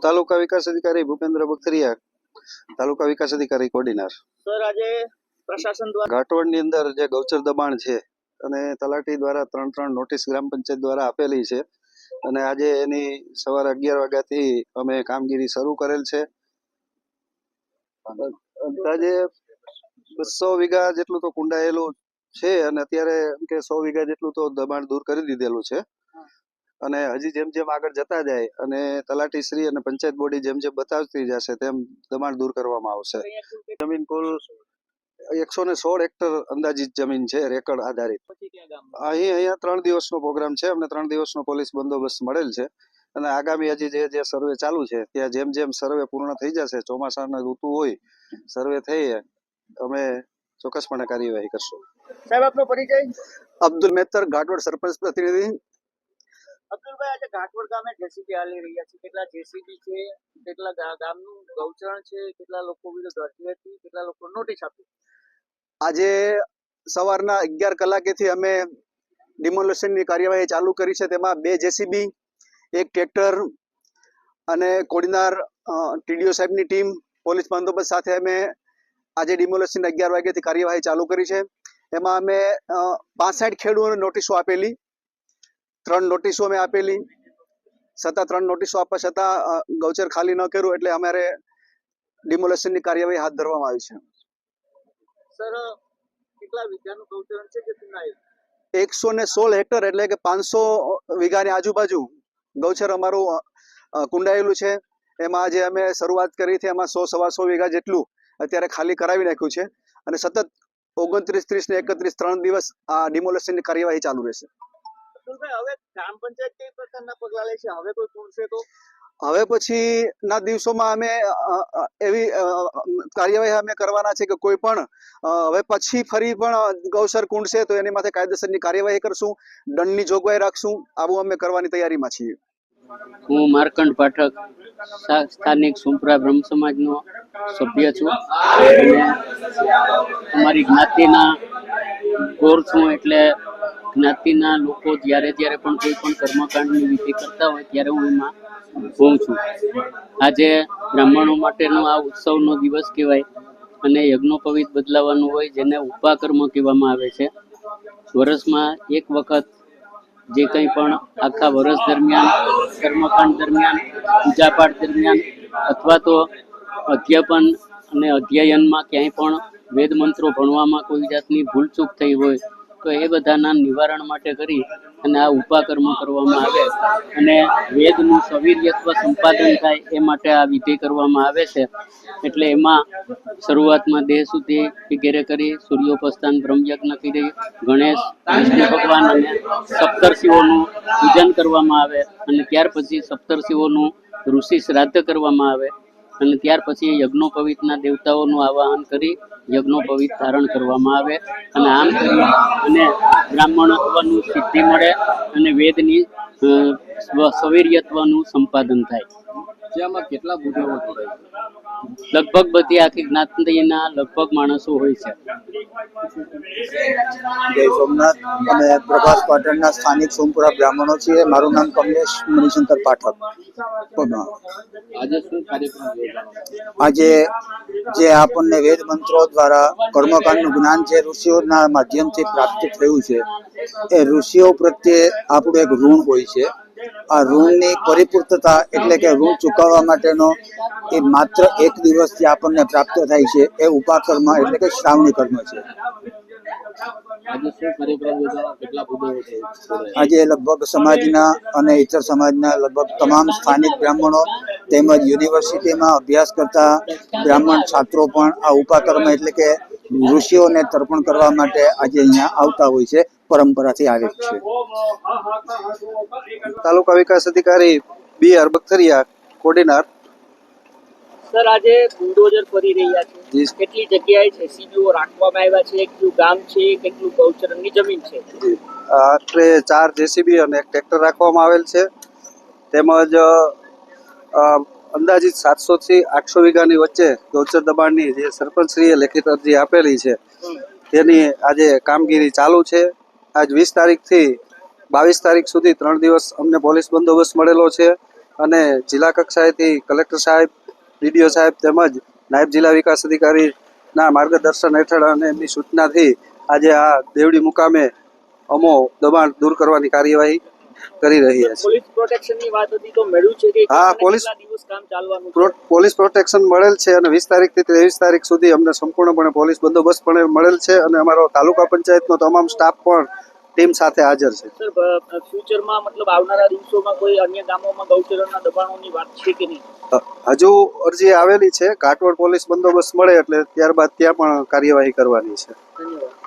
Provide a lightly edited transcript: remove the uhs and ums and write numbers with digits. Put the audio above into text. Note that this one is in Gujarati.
તાલુકા વિકાસ અધિકારી ભૂપેન્દ્ર બખરિયા, તાલુકા વિકાસ અધિકારી કોડીનાર. સર, આજે પ્રશાસન દ્વારા ઘાટવડની અંદર જે ગૌચર દબાણ છે અને તલાટી દ્વારા 3 નોટિસ ગ્રામ પંચાયત દ્વારા આપેલી છે અને આજે એની સવારે 11 વાગ્યાથી અમે કામગીરી શરૂ કરેલ છે. અંદાજે 200 વીઘા જેટલું તો કુંડાયેલું છે અને અત્યારે કે 100 વીઘા જેટલું તો દબાણ દૂર કરી દીધેલું છે અને હજી જેમ જેમ આગળ જતા જાય અને તલાટી શ્રી અને પંચાયત બોડી જેમ જેમ બતાવતી જશે તેમ દબાણ દૂર કરવામાં આવશે. જમીન કુલ 116 હેક્ટર અંદાજિત જમીન છે રેકર્ડ આધારિત. અહીંયા 3 દિવસનો પ્રોગ્રામ છે. અમને 3 દિવસનો પોલીસ બંદોબસ્ત મળેલ છે અને આગામી હજી જે સર્વે ચાલુ છે ત્યાં જેમ જેમ સર્વે પૂર્ણ થઈ જશે, ચોમાસાની ઋતુ હોય, સર્વે થઈ અમે ચોક્કસપણે કાર્યવાહી કરશું. સાહેબ, આપનો પરિચય? અબ્દુલ મેતર, ઘાટવડ સરપંચ પ્રતિનિધિ. અબ્દુલભાઈ, આજે ઘાટવડ ગામે જેસીબી હાલી રહ્યા છે. કેટલા જેસીબી છે, કેટલા ગામનું ગૌચરણ છે, કેટલા લોકો વિરુદ્ધ અરજી હતી, કેટલા લોકો નોટિસ આપી? આજે સવારના 11 કલાકેથી અમે ડિમોલેશનની કાર્યવાહી ચાલુ કરી છે. તેમાં 2 જેસીબી, 1 ટ્રેક્ટર અને કોડીનાર ટીડીઓ સાહેબની ટીમ પોલીસ બંદોબસ્ત સાથે અમે આજે ડિમોલેશન 11 વાગ્યાથી કાર્યવાહી ચાલુ કરી છે. એમાં અમે 65 ખેડૂતોને નોટિસો આપેલી, 3 નોટિસો અમે આપેલી. છતાં 3 નોટિસો આપવા છતાં ગૌચર ખાલી ન કર્યું એટલે અમારે ડિમોલેશનની કાર્યવાહી હાથ ધરવામાં આવી છે. સર, કેટલા વીઘાનું ગૌચરણ છે કે સુનાયું? 116 હેક્ટર એટલે કે 500 વીઘાની આજુબાજુ ગૌચર અમારું કુંડાયેલું છે. એમાં આજે અમે શરૂઆત કરી હતી. એમાં 100-125 વીઘા જેટલું અત્યારે ખાલી કરાવી નાખ્યું છે અને સતત 29, 30 ને 31 3 દિવસ આ ડિમોલેશનની કાર્યવાહી ચાલુ રહેશે. હવે ગ્રામ પંચાયત કઈ પ્રકારના પગલા લે છે? હવે કોઈ પૂરશે તો? હવે પછીના દિવસોમાં અમે એવી કાર્યવાહી અમે કરવાના છે કે કોઈ પણ હવે પછી ફરી પણ ગૌચર કુંડશે તો એની માથે કાયદેસરની કાર્યવાહી કરશું, દંડની જોગવાઈ રાખશું. આવું અમે કરવાની તૈયારીમાં છીએ. હું માર્કંડ પાઠક, સ્થાનિક સુંપરા બ્રહ્મ સમાજનો સભ્ય છું અને અમારી જ્ઞાતિના કોર છું. એટલે જ્ઞાતિના લોકો જ્યારે પણ કોઈ પણ કર્મકાંડની વિધિ કરતા હોય ત્યારે હું એમાં હોઉં છું. આજે બ્રાહ્મણો માટેનો આ ઉત્સવનો દિવસ કહેવાય અને યજ્ઞોપવિત બદલાવાનું હોય, જેને ઉપાકર્મ કહેવામાં આવે છે. વર્ષમાં એક વખત જે કંઈ પણ આખા વર્ષ દરમિયાન, કર્મકાંડ દરમિયાન, પૂજાપાઠ દરમિયાન અથવા તો અધ્યાપન અને અધ્યયનમાં ક્યાંય પણ વેદ મંત્રો ભણવામાં કોઈ જાતની ભૂલચૂક થઈ હોય તો એ બધાના નિવારણ માટે કરી અને આ ઉપાકર્મ કરવામાં આવે અને વેદનું સવીર્યત્વ સંપાદન થાય એ માટે આ વિધિ કરવામાં આવે છે. એટલે એમાં શરૂઆતમાં દેહ શુદ્ધિ વગેરે કરી, સૂર્યોપસ્થાન બ્રહ્મયજ્ઞ કરી, ગણેશ, વિષ્ણુ ભગવાન અને સપ્તર્ષિઓનું પૂજન કરવામાં આવે અને ત્યાર પછી સપ્તર્ષિઓનું ઋષિ શ્રાદ્ધ કરવામાં આવે અને ત્યાર પછી યજ્ઞોપવિતના દેવતાઓનું આવાહન કરી યજ્ઞોપવિત ધારણ કરવામાં આવે અને આમ કરી અને બ્રાહ્મણત્વનું સિદ્ધિ મળે અને વેદની સવીર્યત્વનું સંપાદન થાય. જેમાં કેટલા બુદ્ધિઓ જોડાય? લગભગ બધી આખી જ્ઞાતિના લગભગ માણસો હોય છે. જય સોમનાથ. અમે પ્રભાસ પાટણના સ્થાનિક સોમપુરા બ્રાહ્મણો છીએ. મારું નામ કમલેશ મણિશંકર પાઠક. આજે શું કાર્યક્રમ યોજાવાનો? આજે જે આપણને વેદ મંત્રો દ્વારા કર્મકાંડનું જ્ઞાન જે ઋષિઓના માધ્યમથી પ્રાપ્ત થયું છે એ ઋષિઓ પ્રત્યે આપણું એક ઋણ હોય છે. આ ઋણની પરિપૂર્તતા એટલે કે ઋણ ચૂકવવા માટેનો એ માત્ર 1 દિવસથી આપણને પ્રાપ્ત થાય છે એ ઉપાકર્મ એટલે કે શ્રાવણી કર્મ છે. આજે શું કાર્યક્રમ યોજાવાનો? કેટલા બુદ્ધિઓ છે? આજે લગભગ સમાજના અને ઇતર સમાજના લગભગ તમામ સ્થાનિક બ્રાહ્મણો તેમજ યુનિવર્સિટીમાં અભ્યાસ કરતા બ્રાહ્મણ છાત્રો પણ આ ઉપાકર્મ એટલે કે ઋષિઓને તર્પણ કરવા માટે આજે અહીંયા આવતા હોય છે, પરંપરાથી આવે છે. તાલુકા વિકાસ અધિકારી BR બખરિયા, કોડીનાર. સર, આજે બુલડોઝર ફરી રહ્યા છે. કેટલી જગ્યાએ જેસીબીઓ રાખવામાં આવ્યા છે? કેટલું ગામ છે? કેટલું ગૌચરની જમીન છે? આશરે 4 જેસીબી અને 1 ટ્રેક્ટર રાખવામાં આવેલ છે. તેમજ અંદાજિત 700 થી 800 વીઘાની વચ્ચે ગૌચર દબાણની જે સરપંચશ્રીએ લેખિત અરજી આપેલી છે તેની આજે કામગીરી ચાલુ છે. આજ 20 તારીખથી 22 તારીખ સુધી 3 દિવસ અમને પોલીસ બંદોબસ્ત મળેલો છે. અને જિલ્લા કક્ષાએથી કલેક્ટર સાહેબ, ડીડીઓ સાહેબ તેમજ નાયબ જિલ્લા વિકાસ અધિકારીના માર્ગદર્શન હેઠળ અને એમની સૂચનાથી આજે આ દેવડી મુકામે અમો દબાણ દૂર કરવાની કાર્યવાહી કરી રહ્યા છે. પોલીસ પ્રોટેક્શનની વાત હતી તો મળ્યું છે કે હા, પોલીસ કેટલા દિવસ કામ ચાલવાનું છે? પોલીસ પ્રોટેક્શન મળેલ છે અને 20 તારીખથી 23 તારીખ સુધી અમને સંપૂર્ણપણે પોલીસ બંદોબસ્ત પણ મળેલ છે અને અમારો તાલુકા પંચાયતનો તમામ સ્ટાફ પણ ટીમ સાથે હાજર છે. સર, ફ્યુચરમાં મતલબ આવનારા દિવસોમાં કોઈ અન્ય ગામોમાં ગૌચરના દબાણોની વાત છે કે નહીં? હજુ અરજી આવેલી છે. ઘાટવડ પોલીસ બંદોબસ્ત મળે એટલે ત્યારબાદ ત્યાં પણ કાર્યવાહી કરવાની છે. ધન્યવાદ.